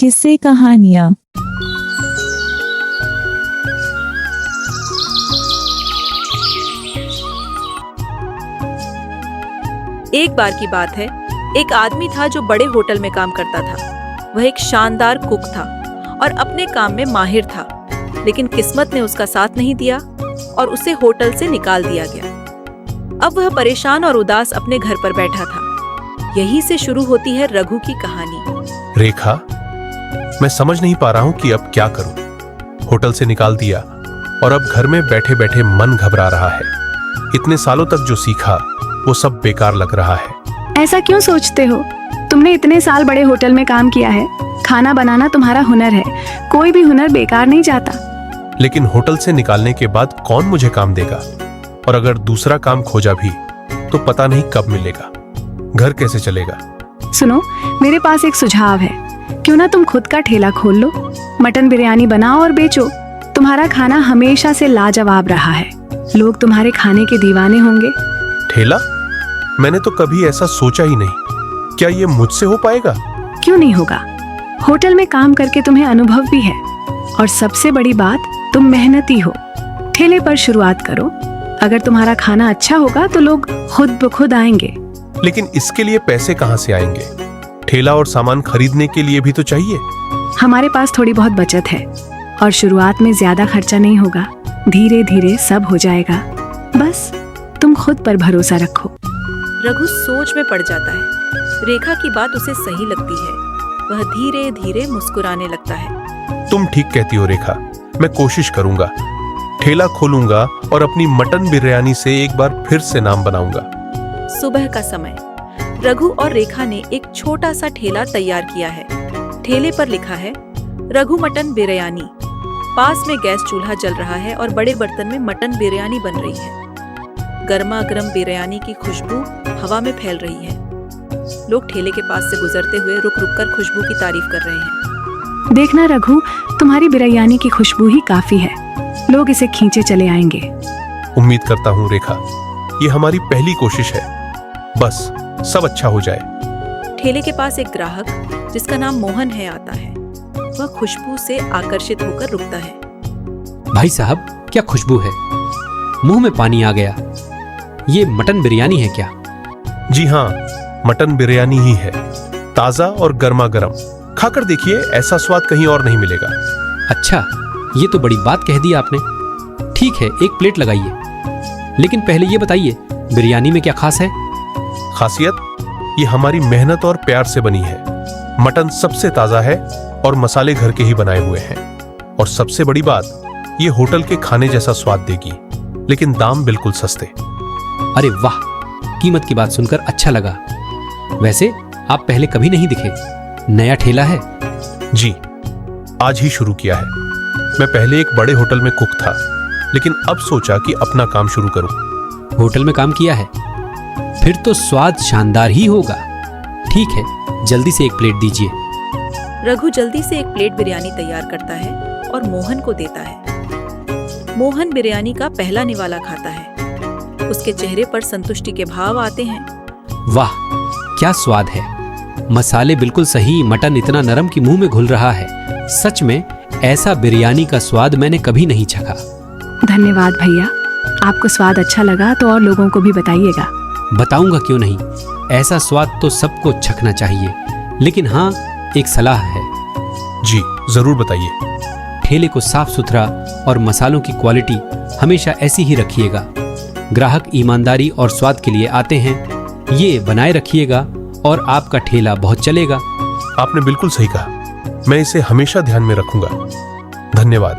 किस्से कहानियाँ। एक बार की बात है, एक आदमी था जो बड़े होटल में काम करता था। वह एक शानदार कुक था और अपने काम में माहिर था, लेकिन किस्मत ने उसका साथ नहीं दिया और उसे होटल से निकाल दिया गया। अब वह परेशान और उदास अपने घर पर बैठा था। यहीं से शुरू होती है रघु की कहानी। रेखा, मैं समझ नहीं पा रहा हूं कि अब क्या करूं। होटल से निकाल दिया और अब घर में बैठे बैठे मन घबरा रहा है। इतने सालों तक जो सीखा वो सब बेकार लग रहा है। ऐसा क्यों सोचते हो? तुमने इतने साल बड़े होटल में काम किया है। खाना बनाना तुम्हारा हुनर है। कोई भी हुनर बेकार नहीं जाता। लेकिन होटल से निकालने के बाद कौन मुझे काम देगा? और अगर दूसरा काम खोजा भी तो पता नहीं कब मिलेगा। घर कैसे चलेगा? सुनो, मेरे पास एक सुझाव है। क्यों ना तुम खुद का ठेला खोल लो। मटन बिरयानी बनाओ और बेचो। तुम्हारा खाना हमेशा से लाजवाब रहा है। लोग तुम्हारे खाने के दीवाने होंगे। ठेला? मैंने तो कभी ऐसा सोचा ही नहीं। क्या ये मुझसे हो पाएगा? क्यों नहीं होगा? होटल में काम करके तुम्हें अनुभव भी है और सबसे बड़ी बात, तुम मेहनती हो। ठेले पर शुरुआत करो। अगर तुम्हारा खाना अच्छा होगा तो लोग खुद ब खुद आएंगे। लेकिन इसके लिए पैसे कहां से आएंगे? ठेला और सामान खरीदने के लिए भी तो चाहिए। हमारे पास थोड़ी बहुत बचत है और शुरुआत में ज्यादा खर्चा नहीं होगा। धीरे धीरे सब हो जाएगा। बस तुम खुद पर भरोसा रखो। रघु सोच में पड़ जाता है। रेखा की बात उसे सही लगती है। वह धीरे धीरे मुस्कुराने लगता है। तुम ठीक कहती हो रेखा, मैं कोशिश करूंगा। ठेला खोलूंगा और अपनी मटन बिरयानी से एक बार फिर से नाम बनाऊंगा। सुबह का समय। रघु और रेखा ने एक छोटा सा ठेला तैयार किया है। ठेले पर लिखा है रघु मटन बिरयानी। पास में गैस चूल्हा जल रहा है और बड़े बर्तन में मटन बिरयानी बन रही है। गर्मा गर्म बिरयानी की खुशबू हवा में फैल रही है। लोग ठेले के पास से गुजरते हुए रुक रुक कर खुशबू की तारीफ कर रहे हैं। देखना रघु, तुम्हारी बिरयानी की खुशबू ही काफी है। लोग इसे खींचे चले आएंगे। उम्मीद करता हूँ रेखा, ये हमारी पहली कोशिश है। बस सब अच्छा हो जाए। ठेले के पास एक ग्राहक जिसका नाम मोहन है आता है। वह खुशबू से आकर्षित होकर रुकता है। भाई साहब, क्या खुशबू है! मुंह में पानी आ गया। ये मटन बिरयानी है क्या? जी हाँ, मटन बिरयानी ही है। ताजा और गर्मा गर्म। खाकर देखिए, ऐसा स्वाद कहीं और नहीं मिलेगा। अच्छा, ये तो बड़ी बात कह दी आपने। ठीक है, एक प्लेट लगाइए। लेकिन पहले ये बताइए, बिरयानी में क्या खास है? खासियत, ये हमारी मेहनत और प्यार से बनी है। मटन सबसे ताजा है और मसाले घर के ही बनाए हुए हैं। और सबसे बड़ी बात, ये होटल के खाने जैसा स्वाद देगी, लेकिन दाम बिल्कुल सस्ते। अरे वाह, कीमत की बात सुनकर अच्छा लगा। वैसे आप पहले कभी नहीं दिखे। नया ठेला है? जी, आज ही शुरू किया है। मैं पहले एक बड़े होटल में कुक था, लेकिन अब सोचा कि अपना काम शुरू करूं। होटल में काम किया है? फिर तो स्वाद शानदार ही होगा। ठीक है, जल्दी से एक प्लेट दीजिए। रघु जल्दी से एक प्लेट बिरयानी तैयार करता है और मोहन को देता है। मोहन बिरयानी का पहला निवाला खाता है। उसके चेहरे पर संतुष्टि के भाव आते हैं। वाह, क्या स्वाद है! मसाले बिल्कुल सही, मटन इतना नरम कि मुंह में घुल रहा है। सच में ऐसा बिरयानी का स्वाद मैंने कभी नहीं चखा। धन्यवाद भैया। आपको स्वाद अच्छा लगा तो और लोगों को भी बताइएगा। बताऊंगा, क्यों नहीं। ऐसा स्वाद तो सबको चखना चाहिए। लेकिन हाँ, एक सलाह है। जी, जरूर बताइए। ठेले को साफ सुथरा और मसालों की क्वालिटी हमेशा ऐसी ही रखिएगा। ग्राहक ईमानदारी और स्वाद के लिए आते हैं। ये बनाए रखिएगा और आपका ठेला बहुत चलेगा। आपने बिल्कुल सही कहा। मैं इसे हमेशा ध्यान में रखूंगा। धन्यवाद।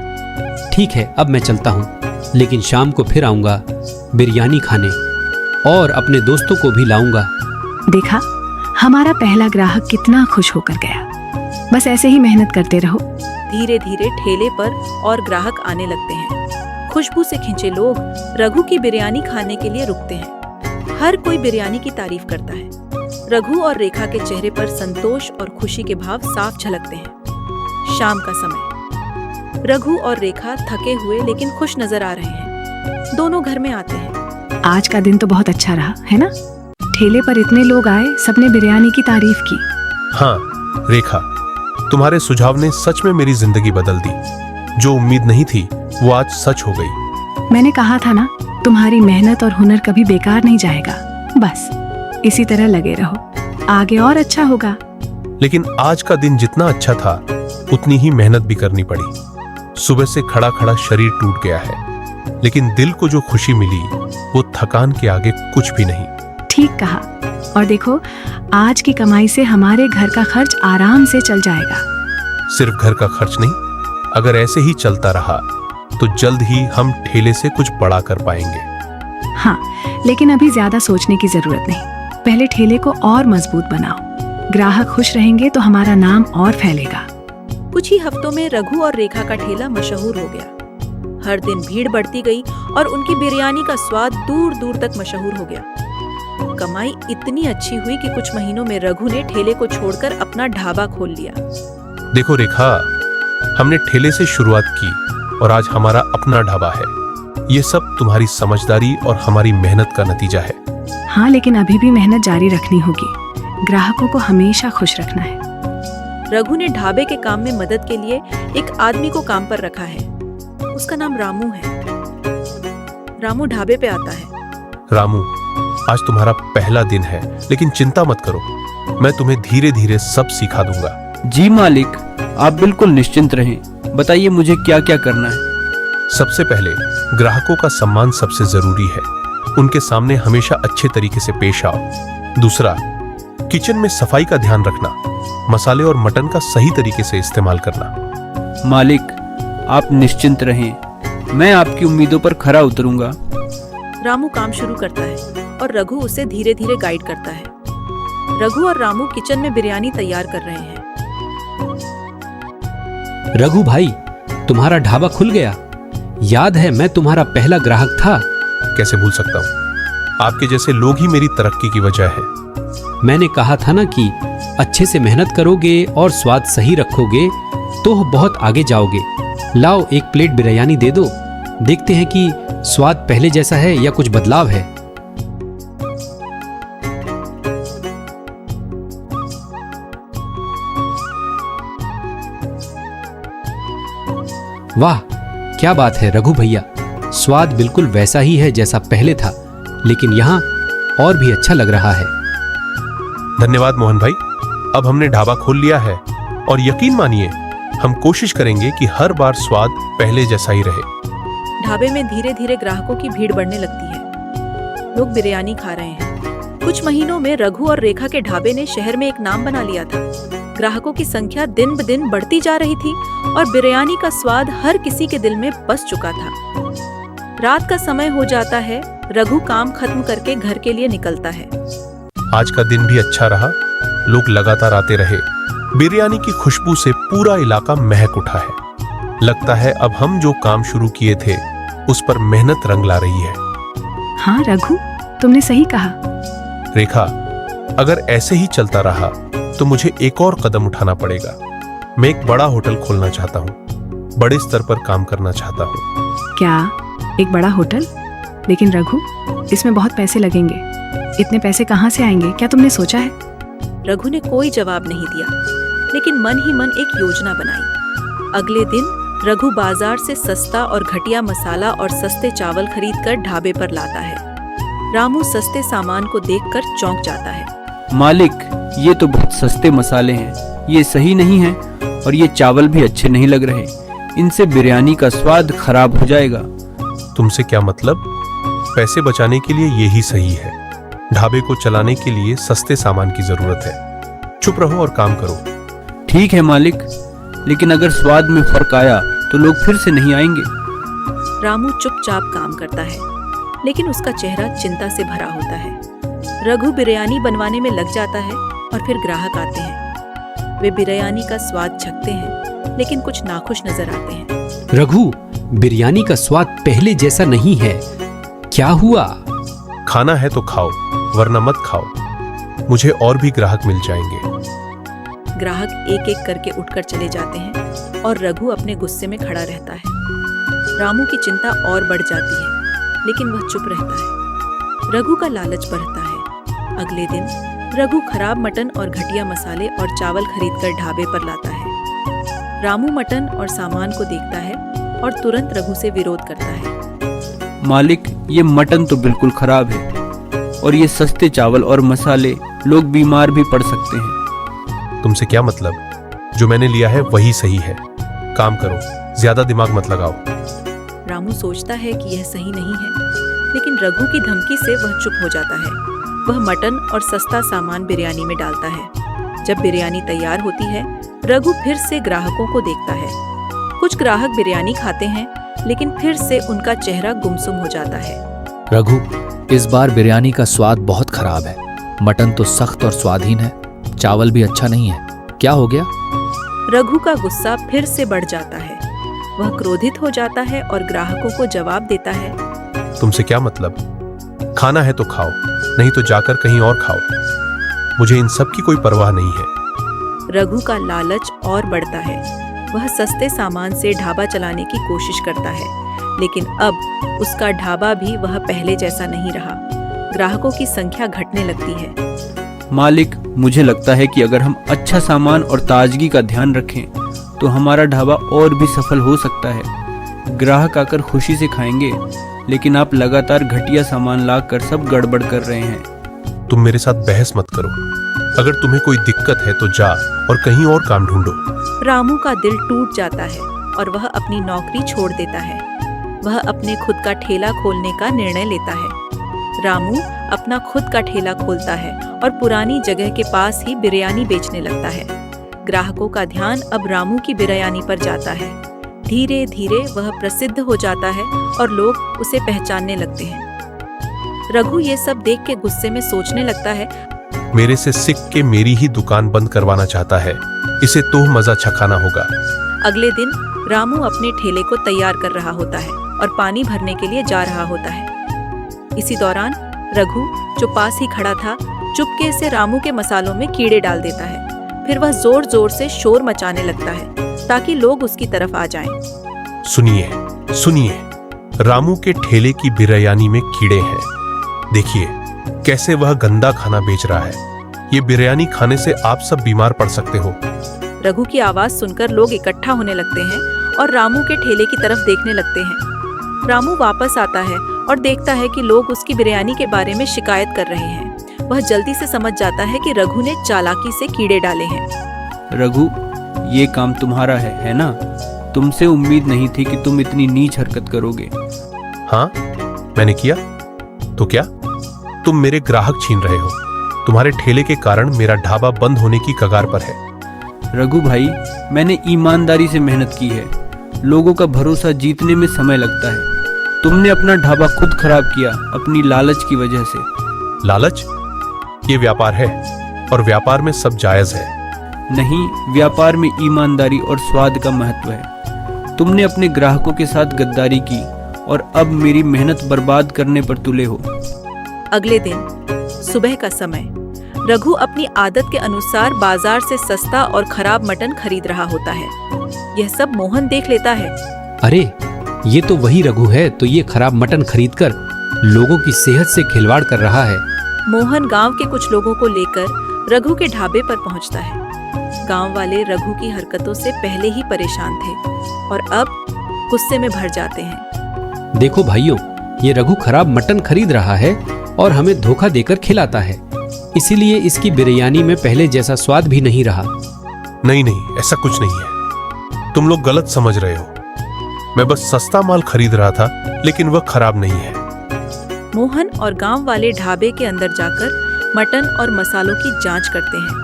ठीक है, अब मैं चलता हूँ। लेकिन शाम को फिर आऊंगा बिरयानी खाने और अपने दोस्तों को भी लाऊंगा। देखा, हमारा पहला ग्राहक कितना खुश होकर गया। बस ऐसे ही मेहनत करते रहो। धीरे धीरे ठेले पर और ग्राहक आने लगते हैं। खुशबू से खिंचे लोग रघु की बिरयानी खाने के लिए रुकते हैं। हर कोई बिरयानी की तारीफ करता है। रघु और रेखा के चेहरे पर संतोष और खुशी के भाव साफ झलकते हैं। शाम का समय। रघु और रेखा थके हुए लेकिन खुश नजर आ रहे हैं। दोनों घर में आते हैं। आज का दिन तो बहुत अच्छा रहा, है ना? ठेले पर इतने लोग आए, सबने बिरयानी की तारीफ की। हाँ रेखा, तुम्हारे सुझाव ने सच में मेरी जिंदगी बदल दी। जो उम्मीद नहीं थी वो आज सच हो गई। मैंने कहा था ना, तुम्हारी मेहनत और हुनर कभी बेकार नहीं जाएगा। बस इसी तरह लगे रहो, आगे और अच्छा होगा। लेकिन आज का दिन जितना अच्छा था उतनी ही मेहनत भी करनी पड़ी। सुबह से खड़ा खड़ा शरीर टूट गया है, लेकिन दिल को जो खुशी मिली वो थकान के आगे कुछ भी नहीं। ठीक कहा। और देखो, आज की कमाई से हमारे घर का खर्च आराम से चल जाएगा। सिर्फ घर का खर्च नहीं, अगर ऐसे ही चलता रहा तो जल्द ही हम ठेले से कुछ बड़ा कर पाएंगे। हाँ, लेकिन अभी ज्यादा सोचने की जरूरत नहीं। पहले ठेले को और मजबूत बनाओ। ग्राहक खुश रहेंगे तो हमारा नाम और फैलेगा। कुछ ही हफ्तों में रघु और रेखा का ठेला मशहूर हो गया। हर दिन भीड़ बढ़ती गई और उनकी बिरयानी का स्वाद दूर दूर तक मशहूर हो गया। कमाई इतनी अच्छी हुई कि कुछ महीनों में रघु ने ठेले को छोड़कर अपना ढाबा खोल लिया। देखो रेखा, हमने ठेले से शुरुआत की और आज हमारा अपना ढाबा है। ये सब तुम्हारी समझदारी और हमारी मेहनत का नतीजा है। हाँ, लेकिन अभी भी मेहनत जारी रखनी होगी। ग्राहकों को हमेशा खुश रखना है। रघु ने ढाबे के काम में मदद के लिए एक आदमी को काम पर रखा है। उसका नाम रामू है। रामू ढाबे पे आता है। रामू, आज तुम्हारा पहला दिन है, लेकिन चिंता मत करो, मैं तुम्हें धीरे धीरे सब सिखा दूंगा। जी मालिक, आप बिल्कुल निश्चिंत रहें। बताइए मुझे क्या क्या करना है। सबसे पहले ग्राहकों का सम्मान सबसे जरूरी है। उनके सामने हमेशा अच्छे तरीके से पेश आओ। दूसरा, किचन में सफाई का ध्यान रखना। मसाले और मटन का सही तरीके से इस्तेमाल करना। मालिक, आप निश्चिंत रहें, मैं आपकी उम्मीदों पर खरा उतरूंगा। रामू काम शुरू करता है और रघु उसे धीरे धीरे गाइड करता है। रघु और रामू किचन में बिरयानी तैयार कर रहे हैं। रघु भाई, तुम्हारा ढाबा खुल गया। याद है, मैं तुम्हारा पहला ग्राहक था। कैसे भूल सकता हूँ, आपके जैसे लोग ही मेरी तरक्की की वजह है। मैंने कहा था ना कि अच्छे से मेहनत करोगे और स्वाद सही रखोगे तो बहुत आगे जाओगे। लाओ, एक प्लेट बिरयानी दे दो। देखते हैं कि स्वाद पहले जैसा है या कुछ बदलाव है। वाह, क्या बात है रघु भैया, स्वाद बिल्कुल वैसा ही है जैसा पहले था, लेकिन यहाँ और भी अच्छा लग रहा है। धन्यवाद मोहन भाई। अब हमने ढाबा खोल लिया है और यकीन मानिए हम कोशिश करेंगे कि हर बार स्वाद पहले जैसा ही रहे। ढाबे में धीरे धीरे ग्राहकों की भीड़ बढ़ने लगती है। लोग बिरयानी खा रहे हैं। कुछ महीनों में रघु और रेखा के ढाबे ने शहर में एक नाम बना लिया था। ग्राहकों की संख्या दिन ब दिन बढ़ती जा रही थी और बिरयानी का स्वाद हर किसी के दिल में बस चुका था। रात का समय हो जाता है। रघु काम खत्म करके घर के लिए निकलता है। आज का दिन भी अच्छा रहा। लोग लगातार आते रहे। बिरयानी की खुशबू से पूरा इलाका महक उठा है। लगता है अब हम जो काम शुरू किए थे उस पर मेहनत रंग ला रही है। हाँ रघु, तुमने सही कहा। रेखा, अगर ऐसे ही चलता रहा तो मुझे एक और कदम उठाना पड़ेगा। मैं एक बड़ा होटल खोलना चाहता हूँ, बड़े स्तर पर काम करना चाहता हूँ। क्या एक बड़ा होटल? लेकिन रघु, इसमें बहुत पैसे लगेंगे। इतने पैसे कहाँ से आएंगे, क्या तुमने सोचा है? रघु ने कोई जवाब नहीं दिया, लेकिन मन ही मन एक योजना बनाई। अगले दिन रघु बाजार से सस्ता और घटिया मसाला और सस्ते चावल खरीदकर ढाबे पर लाता है। रामू सस्ते सामान को देखकर चौंक जाता है। मालिक, ये तो बहुत सस्ते मसाले हैं, ये सही नहीं है और ये चावल भी अच्छे नहीं लग रहे। इनसे बिरयानी का स्वाद खराब हो जाएगा। तुमसे क्या मतलब? पैसे बचाने के लिए यही सही है। ढाबे को चलाने के लिए सस्ते सामान की जरूरत है। चुप रहो और काम करो। ठीक है मालिक, लेकिन अगर स्वाद में फर्क आया तो लोग फिर से नहीं आएंगे। रामू चुपचाप काम करता है, लेकिन उसका चेहरा चिंता से भरा होता है। रघु बिरयानी बनवाने में लग जाता है और फिर ग्राहक आते हैं। वे बिरयानी का स्वाद चखते हैं, लेकिन कुछ नाखुश नजर आते हैं। रघु, बिरयानी का स्वाद पहले जैसा नहीं है, क्या हुआ? खाना है तो खाओ, वरना मत खाओ। मुझे और भी ग्राहक मिल जाएंगे। ग्राहक एक एक करके उठकर चले जाते हैं और रघु अपने गुस्से में खड़ा रहता है। रामू की चिंता और बढ़ जाती है, लेकिन वह चुप रहता है। रघु का लालच बढ़ता है। अगले दिन रघु खराब मटन और घटिया मसाले और चावल खरीदकर ढाबे पर लाता है। रामू मटन और सामान को देखता है और तुरंत रघु से विरोध करता है। मालिक, ये मटन तो बिल्कुल खराब है और ये सस्ते चावल और मसाले, लोग बीमार भी पड़ सकते हैं। तुमसे क्या मतलब? जो मैंने लिया है वही सही है। काम करो, ज्यादा दिमाग मत लगाओ। रामू सोचता है कि यह सही नहीं है, लेकिन रघु की धमकी से वह चुप हो जाता है। वह मटन और सस्ता सामान बिरयानी में डालता है। जब बिरयानी तैयार होती है, रघु फिर से ग्राहकों को देखता है। कुछ ग्राहक बिरयानी खाते हैं, लेकिन फिर से उनका चेहरा गुमसुम हो जाता है। रघु, इस बार बिरयानी का स्वाद बहुत खराब है। मटन तो सख्त और स्वादहीन है, चावल भी अच्छा नहीं है। क्या हो गया? रघु का गुस्सा फिर से बढ़ जाता है। वह क्रोधित हो जाता है और ग्राहकों को जवाब देता है। तुमसे क्या मतलब? खाना है तो खाओ, नहीं तो जाकर कहीं और खाओ। मुझे इन सब की कोई परवाह नहीं है। रघु का लालच और बढ़ता है। वह सस्ते सामान से ढाबा चलाने की कोशिश करता है, लेकिन अब उसका ढाबा भी वह पहले जैसा नहीं रहा। ग्राहकों की संख्या घटने लगती है। मालिक, मुझे लगता है कि अगर हम अच्छा सामान और ताजगी का ध्यान रखें तो हमारा ढाबा और भी सफल हो सकता है। ग्राहक आकर खुशी से खाएंगे, लेकिन आप लगातार घटिया सामान लाकर सब गड़बड़ कर रहे हैं। तुम मेरे साथ बहस मत करो। अगर तुम्हें कोई दिक्कत है तो जा और कहीं और काम ढूंढो। रामू का दिल टूट जाता है और वह अपनी नौकरी छोड़ देता है। वह अपने खुद का ठेला खोलने का निर्णय लेता है। रामू अपना खुद का ठेला खोलता है और पुरानी जगह के पास ही बिरयानी बेचने लगता है। ग्राहकों का ध्यान अब रामू की बिरयानी पर जाता है। धीरे धीरे वह प्रसिद्ध हो जाता है और लोग उसे पहचानने लगते हैं। रघु ये सब देख के गुस्से में सोचने लगता है, मेरे से सीख के मेरी ही दुकान बंद करवाना चाहता है। इसे तो मजा चखाना होगा। अगले दिन रामू अपने ठेले को तैयार कर रहा होता है और पानी भरने के लिए जा रहा होता है। इसी दौरान रघु, जो पास ही खड़ा था, चुपके से रामू के मसालों में कीड़े डाल देता है। फिर वह जोर जोर से शोर मचाने लगता है ताकि लोग उसकी तरफ आ जाएं। सुनिए, सुनिए, रामू के ठेले की बिरयानी में कीड़े हैं। देखिए कैसे वह गंदा खाना बेच रहा है। ये बिरयानी खाने से आप सब बीमार पड़ सकते हो। रघु की आवाज सुनकर लोग इकट्ठा होने लगते हैं और रामू के ठेले की तरफ देखने लगते हैं। रामू वापस आता है और देखता है कि लोग उसकी बिरयानी के बारे में शिकायत कर रहे हैं। वह जल्दी से समझ जाता है कि रघु ने चालाकी से कीड़े डाले हैं। रघु, ये काम तुम्हारा है ना? तुमसे उम्मीद नहीं थी कि तुम इतनी नीच हरकत करोगे। हाँ, मैंने किया तो क्या? तुम मेरे ग्राहक छीन रहे हो। तुम्हारे ठेले के कारण मेरा ढाबा बंद होने की कगार पर है। रघु भाई, मैंने ईमानदारी से मेहनत की है। लोगों का भरोसा जीतने में समय लगता है। तुमने अपना ढाबा खुद खराब किया अपनी लालच की वजह से। लालच? ये व्यापार है और व्यापार में सब जायज है। नहीं, व्यापार में ईमानदारी और स्वाद का महत्व है। तुमने अपने ग्राहकों के साथ गद्दारी की और अब मेरी मेहनत बर्बाद करने पर तुले हो। अगले दिन सुबह का समय, रघु अपनी आदत के अनुसार बाजार से सस्ता और खराब मटन खरीद रहा होता है। यह सब मोहन देख लेता है। अरे, ये तो वही रघु है तो ये खराब मटन खरीदकर लोगों की सेहत से खिलवाड़ कर रहा है। मोहन गांव के कुछ लोगों को लेकर रघु के ढाबे पर पहुंचता है। गांव वाले रघु की हरकतों से पहले ही परेशान थे और अब गुस्से में भर जाते हैं। देखो भाइयों, ये रघु खराब मटन खरीद रहा है और हमें धोखा देकर खिलाता है। इसीलिए इसकी बिरयानी में पहले जैसा स्वाद भी नहीं रहा। नहीं नहीं, ऐसा कुछ नहीं है। तुम लोग गलत समझ रहे हो। मैं बस सस्ता माल खरीद रहा था, लेकिन वह खराब नहीं है। मोहन और गांव वाले ढाबे के अंदर जाकर मटन और मसालों की जांच करते हैं।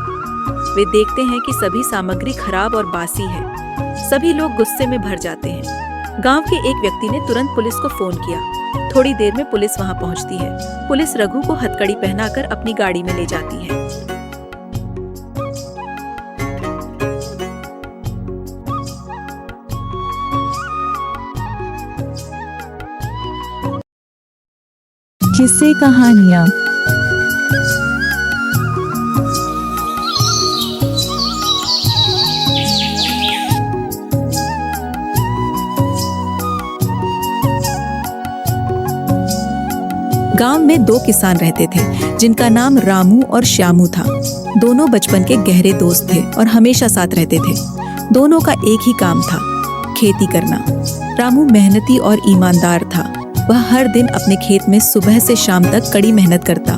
वे देखते हैं कि सभी सामग्री खराब और बासी है। सभी लोग गुस्से में भर जाते हैं। गांव के एक व्यक्ति ने तुरंत पुलिस को फोन किया। थोड़ी देर में पुलिस वहां पहुंचती है। पुलिस रघु को हथकड़ी पहनाकर अपनी गाड़ी में ले जाती है। किस्से कहानियाँ। गांव में दो किसान रहते थे जिनका नाम रामू और श्यामू था। दोनों बचपन के गहरे दोस्त थे और हमेशा साथ रहते थे। दोनों का एक ही काम था, खेती करना। रामू मेहनती और ईमानदार था। वह हर दिन अपने खेत में सुबह से शाम तक कड़ी मेहनत करता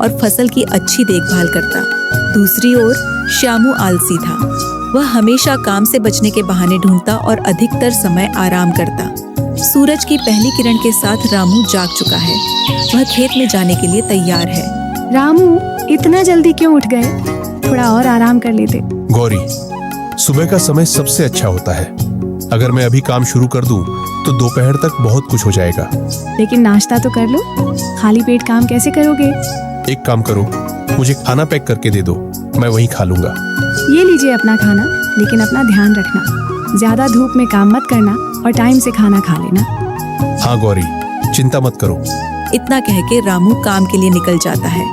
और फसल की अच्छी देखभाल करता। दूसरी ओर श्यामू आलसी था। वह हमेशा काम से बचने के बहाने ढूंढता और अधिकतर समय आराम करता। सूरज की पहली किरण के साथ रामू जाग चुका है। वह खेत में जाने के लिए तैयार है। रामू, इतना जल्दी क्यों उठ गए? थोड़ा और आराम कर लेते। गौरी, सुबह का समय सबसे अच्छा होता है। अगर मैं अभी काम शुरू कर दूं तो दोपहर तक बहुत कुछ हो जाएगा। लेकिन नाश्ता तो कर लो। खाली पेट काम कैसे करोगे? एक काम करो, मुझे खाना पैक करके दे दो, मैं वहीं खा लूंगा। ये लीजिए अपना खाना, लेकिन अपना ध्यान रखना। ज्यादा धूप में काम मत करना और टाइम से खाना खा लेना। हाँ गौरी, चिंता मत करो। इतना कह के रामू काम के लिए निकल जाता है।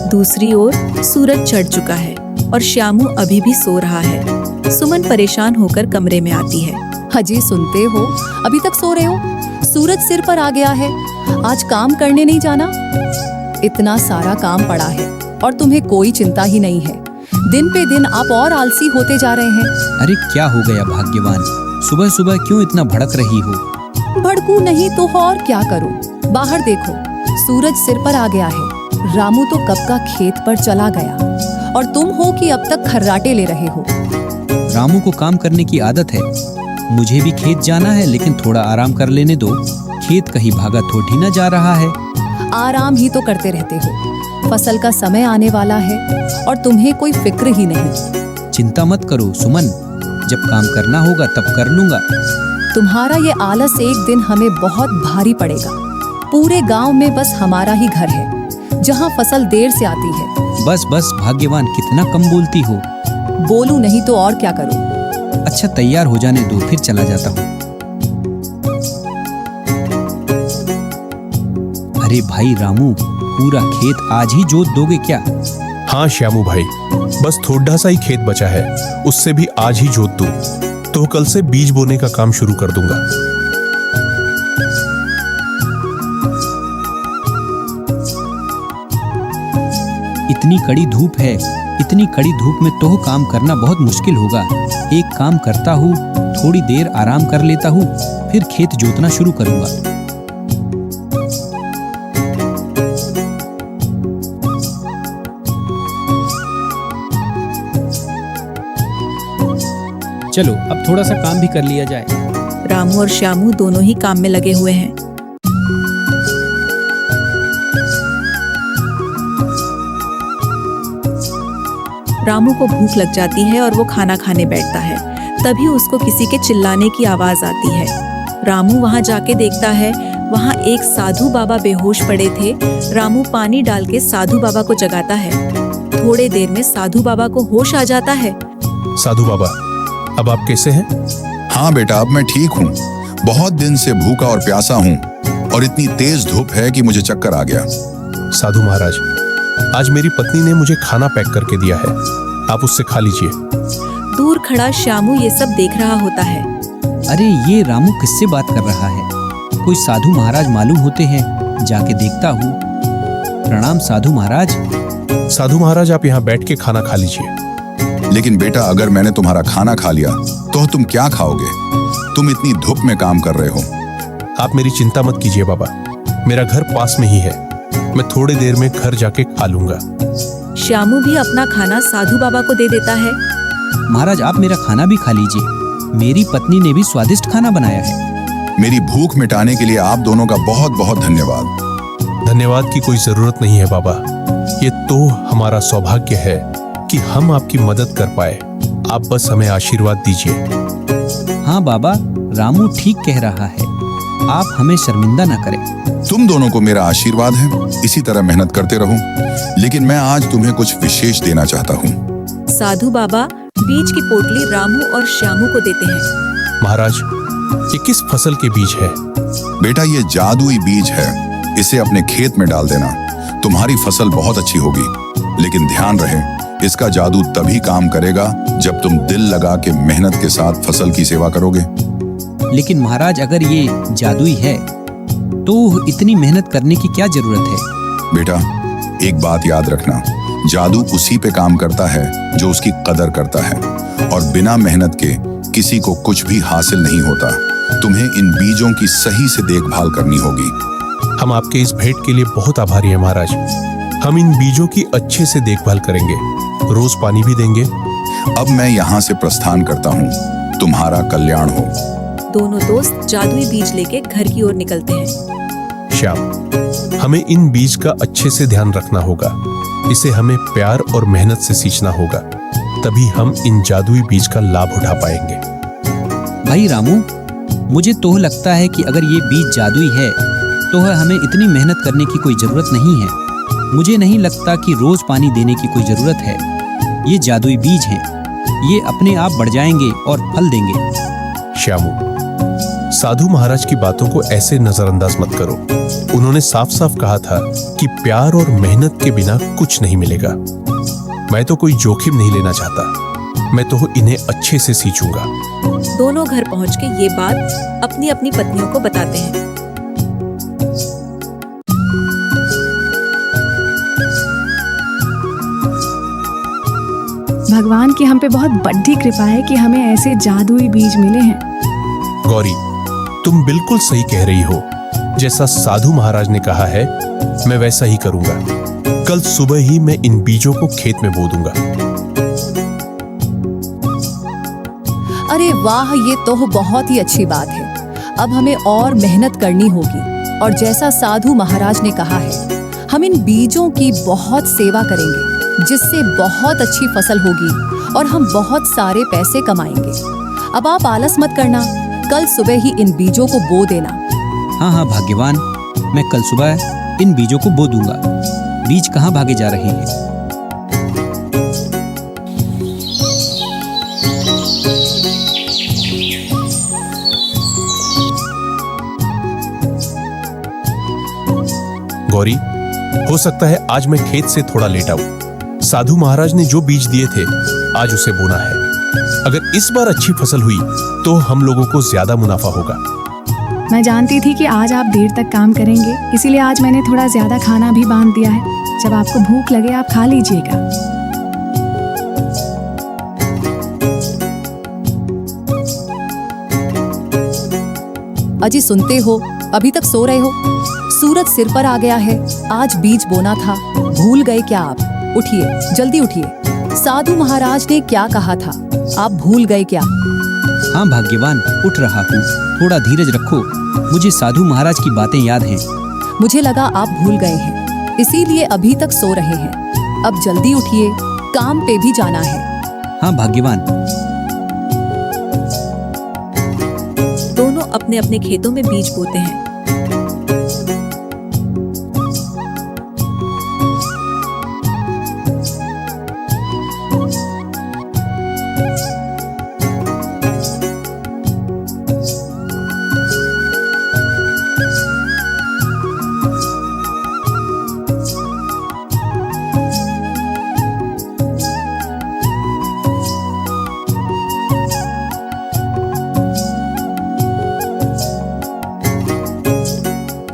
दूसरी ओर सूरज चढ़ चुका है और श्यामू अभी भी सो रहा है। सुमन परेशान होकर कमरे में आती है। अजी, सुनते हो? अभी तक सो रहे हो? सूरज सिर पर आ गया है। आज काम करने नहीं जाना? इतना सारा काम पड़ा है और तुम्हें कोई चिंता ही नहीं है। दिन पे दिन आप और आलसी होते जा रहे हैं। अरे क्या हो गया भाग्यवान, सुबह सुबह क्यों इतना भड़क रही हो? भड़कू नहीं तो और क्या करूं? बाहर देखो, सूरज सिर पर आ गया है। रामू तो कब का खेत पर चला गया और तुम हो कि अब तक खर्राटे ले रहे हो। रामू को काम करने की आदत है। मुझे भी खेत जाना है, लेकिन थोड़ा आराम कर लेने दो। खेत कहीं भागा थोड़ी ना जा रहा है। आराम ही तो करते रहते हो। फसल का समय आने वाला है और तुम्हें कोई फिक्र ही नहीं। चिंता मत करो सुमन, जब काम करना होगा तब कर लूंगा। तुम्हारा ये आलस एक दिन हमें बहुत भारी पड़ेगा। पूरे गांव में बस हमारा ही घर है जहां फसल देर से आती है। बस बस भाग्यवान, कितना कम बोलती हो। बोलूं नहीं तो और क्या करूं? अच्छा तैयार हो जाने दो, फिर चला जाता हूँ। अरे भाई रामू, पूरा खेत आज ही जोत दोगे क्या? हाँ श्यामू भाई, बस थोड़ा सा ही खेत बचा है, उससे भी आज ही जोत दूं, तो कल से बीज बोने का काम शुरू कर दूंगा। इतनी कड़ी धूप है, इतनी कड़ी धूप में तो काम करना बहुत मुश्किल होगा। एक काम करता हूँ, थोड़ी देर आराम कर लेता हूँ, फिर खेत जोतना शुरू करूंगा। चलो अब थोड़ा सा काम भी कर लिया जाए। रामू और श्यामू दोनों ही काम में लगे हुए हैं। रामू को भूख लग जाती है और वो खाना खाने बैठता है। तभी उसको किसी के चिल्लाने की आवाज आती है। रामू वहां जाके देखता है, वहां एक साधु बाबा बेहोश पड़े थे। रामू पानी डाल के साधु बाबा को जगाता है। थोड़े देर में साधु बाबा को होश आ जाता है। साधु बाबा, अब आप कैसे हैं? हाँ बेटा, अब मैं ठीक हूँ। बहुत दिन से भूखा और प्यासा हूँ और इतनी तेज धूप है कि मुझे चक्कर आ गया। साधु महाराज, आज मेरी पत्नी ने मुझे खाना पैक करके दिया है, आप उससे खा लीजिए। दूर खड़ा श्यामू ये सब देख रहा होता है। अरे ये रामू किससे बात कर रहा है? कोई साधु महाराज मालूम होते हैं, जाके देखता हूँ। प्रणाम साधु महाराज। साधु महाराज, आप यहाँ बैठ के खाना खा लीजिए। लेकिन बेटा, अगर मैंने तुम्हारा खाना खा लिया तो तुम क्या खाओगे? तुम इतनी धूप में काम कर रहे हो। आप मेरी चिंता मत कीजिए बाबा, मेरा घर पास में ही है, मैं थोड़ी देर में घर जाके खा लूंगा। श्यामू भी अपना खाना साधु बाबा को दे देता है। महाराज आप मेरा खाना भी खा लीजिए, मेरी पत्नी ने भी स्वादिष्ट खाना बनाया है। मेरी भूख मिटाने के लिए आप दोनों का बहुत बहुत धन्यवाद। धन्यवाद की कोई जरूरत नहीं है बाबा, ये तो हमारा सौभाग्य है कि हम आपकी मदद कर पाए। आप बस हमें आशीर्वाद दीजिए। हाँ बाबा, रामू ठीक कह रहा है, आप हमें शर्मिंदा न करें। तुम दोनों को मेरा आशीर्वाद है, इसी तरह मेहनत करते रहो। लेकिन मैं आज तुम्हें कुछ विशेष देना चाहता हूँ। साधु बाबा बीज की पोटली रामू और श्यामू को देते हैं। महाराज, ये किस फसल के बीज है? बेटा, ये जादुई बीज है, इसे अपने खेत में डाल देना, तुम्हारी फसल बहुत अच्छी होगी। लेकिन ध्यान रहे, इसका जादू तभी काम करेगा जब तुम दिल लगा के मेहनत के साथ फसल की सेवा करोगे। लेकिन महाराज, अगर ये जादुई है तो इतनी मेहनत करने की क्या जरूरत है? बेटा, एक बात याद रखना, जादू उसी पे काम करता है जो उसकी कदर करता है, और बिना मेहनत के किसी को कुछ भी हासिल नहीं होता। तुम्हें इन बीजों की सही से देखभाल करनी होगी। हम आपके इस भेंट के लिए बहुत आभारी हैं महाराज। हम इन बीजों की अच्छे से देखभाल करेंगे, रोज पानी भी देंगे। अब मैं यहाँ से प्रस्थान करता हूँ। तुम्हारा कल्याण हो। दोनों दोस्त जादुई बीज लेके घर की ओर निकलते हैं। श्याम, हमें इन बीज का अच्छे से ध्यान रखना होगा। इसे हमें प्यार और मेहनत से सींचना होगा, तभी हम इन जादुई बीज का लाभ उठा पाएंगे। भाई रामू, मुझे तो लगता है कि अगर ये बीज जादुई है तो हमें इतनी मेहनत करने की कोई जरूरत नहीं है। मुझे नहीं लगता कि रोज पानी देने की कोई जरूरत है। ये जादुई बीज हैं, ये अपने आप बढ़ जाएंगे और फल देंगे। श्यामू, साधु महाराज की बातों को ऐसे नजरअंदाज मत करो। उन्होंने साफ साफ कहा था कि प्यार और मेहनत के बिना कुछ नहीं मिलेगा। मैं तो कोई जोखिम नहीं लेना चाहता। मैं तो इन्हें अच्छे से सींचूंगा। दोनों घर पहुंच के ये बात अपनी अपनी पत्नियों को बताते हैं। भगवान की हम पे बहुत बड़ी कृपा है कि हमें ऐसे जादुई बीज मिले हैं। गौरी, तुम बिल्कुल सही कह रही हो। जैसा साधु महाराज ने कहा है, मैं वैसा ही करूंगा। कल सुबह ही मैं इन बीजों को खेत में बो दूंगा। अरे वाह, ये तो बहुत ही अच्छी बात है। अब हमें और मेहनत करनी होगी, और जैसा साधु महाराज ने कहा है, हम इन बीजों की बहुत सेवा करेंगे, जिससे बहुत अच्छी फसल होगी और हम बहुत सारे पैसे कमाएंगे। अब आप आलस मत करना, कल सुबह ही इन बीजों को बो देना। हाँ हाँ भाग्यवान, मैं कल सुबह इन बीजों को बो दूंगा। बीज कहाँ भागे जा रहे हैं? गौरी, हो सकता है आज मैं खेत से थोड़ा लेट आऊं। साधु महाराज ने जो बीज दिए थे, आज उसे बोना है। अगर इस बार अच्छी फसल हुई तो हम लोगों को ज्यादा मुनाफा होगा। मैं जानती थी कि आज आप देर तक काम करेंगे, इसीलिए आज मैंने थोड़ा ज्यादा खाना भी बांध दिया है। जब आपको भूख लगे आप खा लीजिएगा। अजी सुनते हो, अभी तक सो रहे हो? सूरज सिर पर आ गया है। आज बीज बोना था, भूल गए क्या आप? उठिए, जल्दी उठिए। साधु महाराज ने क्या कहा था, आप भूल गए क्या? हाँ भाग्यवान, उठ रहा हूँ। थोड़ा धीरज रखो, मुझे साधु महाराज की बातें याद हैं। मुझे लगा आप भूल गए हैं, इसीलिए अभी तक सो रहे हैं। अब जल्दी उठिए, काम पे भी जाना है। हाँ भाग्यवान। दोनों अपने अपने खेतों में बीज बोते हैं।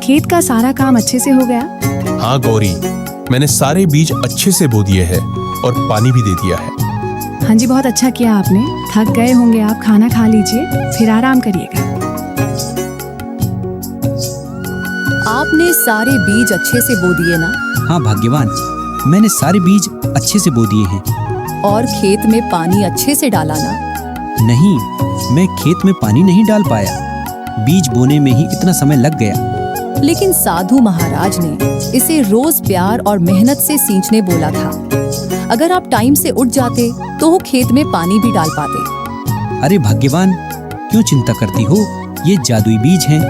खेत का सारा काम अच्छे से हो गया? हाँ गौरी, मैंने सारे बीज अच्छे से बो दिए हैं और पानी भी दे दिया है। हाँ जी, बहुत अच्छा किया आपने। थक गए होंगे आप, खाना खा लीजिए, फिर आराम करिएगा। आपने सारे बीज अच्छे से बो दिए ना? हाँ भाग्यवान, मैंने सारे बीज अच्छे से बो दिए हैं। और खेत में पानी अच्छे से डाला ना? नहीं, मैं खेत में पानी नहीं डाल पाया। बीज बोने में ही इतना समय लग गया। लेकिन साधु महाराज ने इसे रोज प्यार और मेहनत से सींचने बोला था। अगर आप टाइम से उठ जाते तो वो खेत में पानी भी डाल पाते। अरे भाग्यवान, क्यों चिंता करती हो? ये जादुई बीज हैं,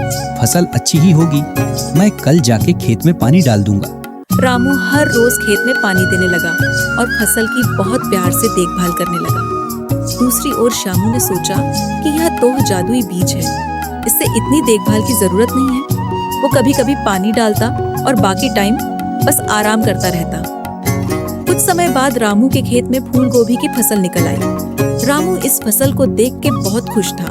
फसल अच्छी ही होगी। मैं कल जाके खेत में पानी डाल दूंगा। रामू हर रोज खेत में पानी देने लगा और फसल की बहुत प्यार से देखभाल करने लगा। दूसरी ओर श्यामू ने सोचा कि यह तो जादुई बीज है, इससे इतनी देखभाल की जरूरत नहीं है। वो कभी कभी पानी डालता और बाकी टाइम बस आराम करता रहता। कुछ समय बाद रामू के खेत में फूल गोभी की फसल निकल आई। रामू इस फसल को देख के बहुत खुश था।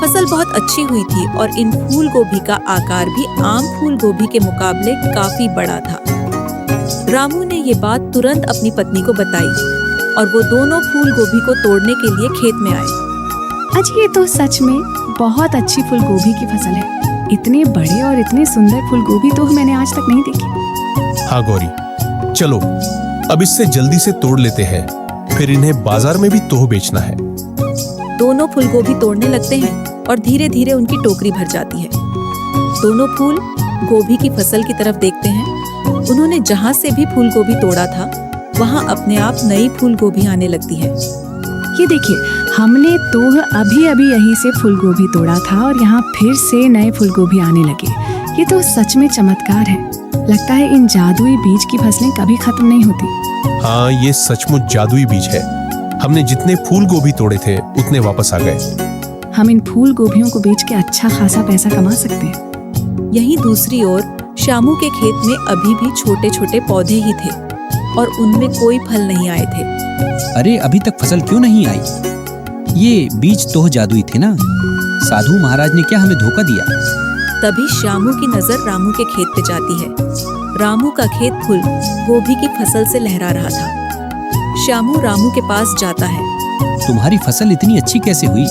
फसल बहुत अच्छी हुई थी और इन फूल गोभी का आकार भी आम फूल गोभी के मुकाबले काफी बड़ा था। रामू ने ये बात तुरंत अपनी पत्नी को बताई और वो दोनों फूल गोभी को तोड़ने के लिए खेत में आए। आज ये तो सच में बहुत अच्छी फूल गोभी की फसल है। इतने बड़े और इतने सुंदर फूल गोभी तो मैंने आज तक नहीं देखी। हाँ गौरी, चलो अब इससे जल्दी से तोड़ लेते हैं, फिर इन्हें बाजार में भी तोह बेचना है। दोनों फूल गोभी तोड़ने लगते हैं और धीरे धीरे उनकी टोकरी भर जाती है। दोनों फूल गोभी की फसल की तरफ देखते हैं। उन्होंने जहाँ से भी फूल गोभी तोड़ा था वहाँ अपने आप नई फूल गोभी आने लगती है। ये देखिए, हमने तो अभी अभी यहीं से फूल गोभी तोड़ा था और यहाँ फिर से नए फूल गोभी आने लगे। ये तो सच में चमत्कार है। लगता है इन जादुई बीज की फसलें कभी खत्म नहीं होती। हाँ, ये सचमुच जादुई बीज है। हमने जितने फूल गोभी तोड़े थे उतने वापस आ गए। हम इन फूल गोभियों को बेच के अच्छा खासा पैसा कमा सकते हैं। यहीं दूसरी ओर श्यामू के खेत में अभी भी छोटे छोटे पौधे ही थे और उनमें कोई फल नहीं आए थे। अरे अभी तक फसल क्यों नहीं आई? ये बीज तो जादुई थे ना? साधु महाराज ने क्या हमें धोखा दिया? तभी श्यामू की नजर रामू के खेत पे जाती है। रामू का खेत फूल गोभी की फसल से लहरा रहा था। श्यामू रामू के पास जाता है। तुम्हारी फसल इतनी अच्छी कैसे हुई?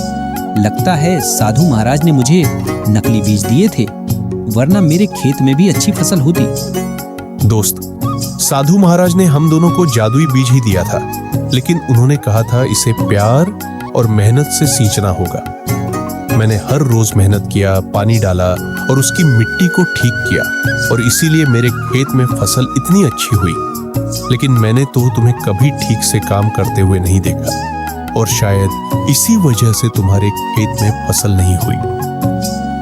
लगता है साधु महाराज ने मुझे नकली बीज दिए थे, वरना मेरे खेत में भी अच्छी फसल होती। दोस्त, साधु महाराज ने हम दोनों को जादुई बीज ही दिया था, लेकिन उन्होंने कहा था इसे प्यार और मेहनत से सींचना होगा। मैंने हर रोज मेहनत किया, पानी डाला और उसकी मिट्टी को ठीक किया, और इसीलिए मेरे खेत में फसल इतनी अच्छी हुई। लेकिन मैंने तो तुम्हें कभी ठीक से काम करते हुए नहीं देखा, और शायद इसी वजह से तुम्हारे खेत में फसल नहीं हुई।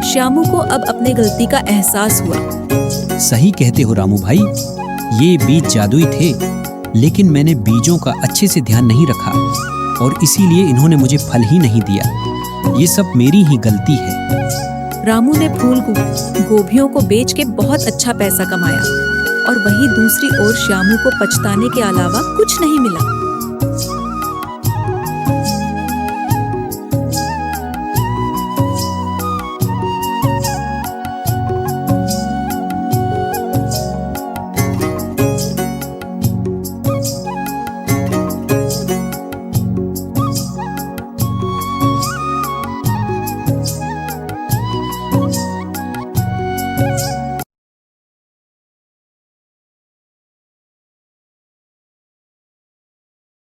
श्यामू को अब अपनी गलती का एहसास हुआ। सही कहते हो रामू भाई, ये बीज जादुई थे, लेकिन मैंने बीजों का अच्छे से ध्यान नहीं रखा और इसीलिए इन्होंने मुझे फल ही नहीं दिया। ये सब मेरी ही गलती है। रामू ने फूल गोभियों को बेच के बहुत अच्छा पैसा कमाया और वहीं दूसरी ओर श्यामू को पछताने के अलावा कुछ नहीं मिला।